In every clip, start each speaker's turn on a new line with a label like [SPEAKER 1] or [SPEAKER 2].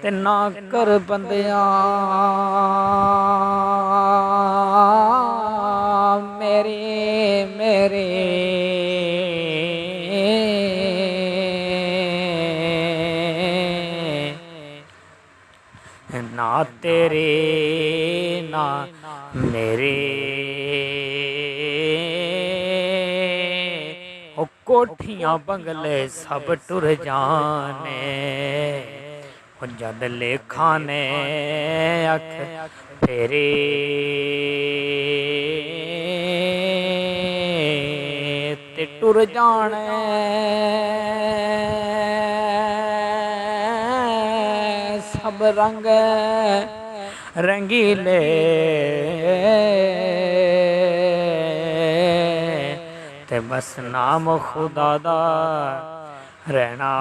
[SPEAKER 1] ते ना कर बंदिया मेरे मेरे ना तेरे ना मेरे ओ कोठियां बंगले सब टुर जाने ओ जद लेखा ने अख फेरे ते टुर जाने सब रंग रंगीले ते बस नाम खुदा दा रहना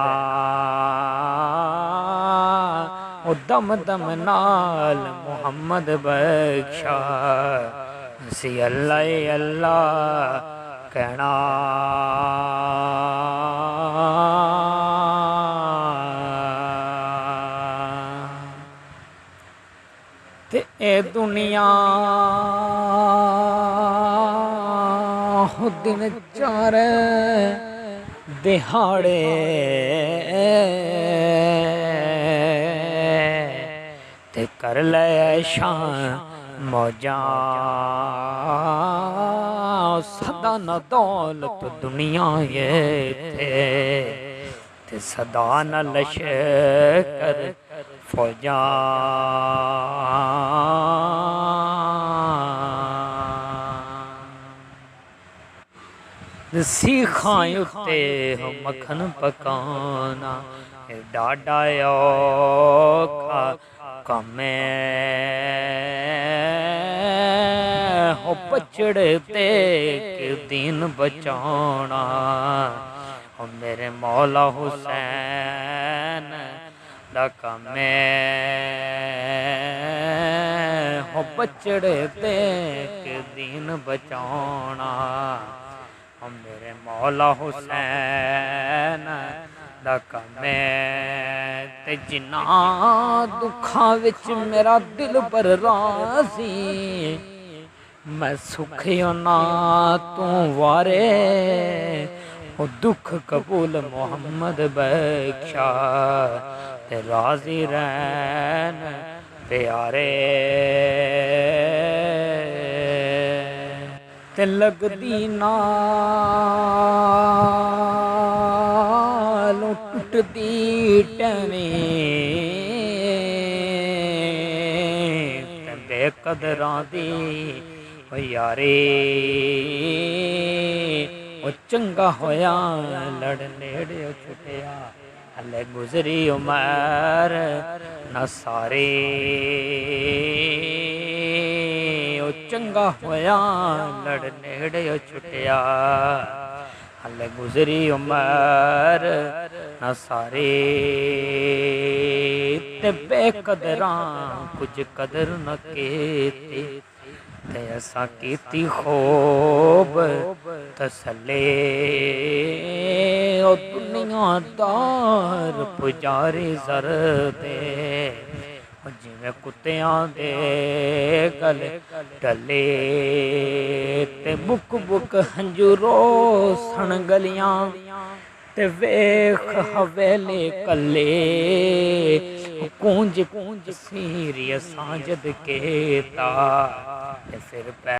[SPEAKER 1] ओ दम दम नाल मुहम्मद बख्शा सी अल्लाह अल्लाह कहना। ते ए दुनिया दिन चार दिहाड़े ते कर ले शान मौजा सदा न दौलत दुनिया ये ते सदा न लश्कर फौजा सीखां उत्ते हो मक्खन पकाना डाडा औखा कम्मे हो बछड़े ते के दीन बचाना हो मेरे मौला हुसैन दा कम्मे हो बछड़े ते के दीन बचाना हो मेरे मौला हुसैन दा कम्मे ते जिन्ना दुखां विच मेरा दिल पर राजी मैं सुखियो ना तू वारे ओ दुख कबूल मुहम्मद बख्शा ते राजी रहन प्यारे ते लगदी नालों टुटदी टैवीं ते बेकदरां दी ओ यारे ओ चंगा होया लड़ नेड़े छुटिया हले गुजरी उमर न सारे ओ चंगा होया लड़ नेड़े छुटिया हले गुजरी उमर न सारे ते बेकदरां कुछ कदर न कीती ते असां कीती खूब तसल्ले ओ दुनियादार पुजारी जर दे जिवें कुत्तियां दे गले टले ते बुक बुक हंजूरो सन गलियां ते वेख हवेली कले कूंज कूंज सीरिय साजद केता ते फिर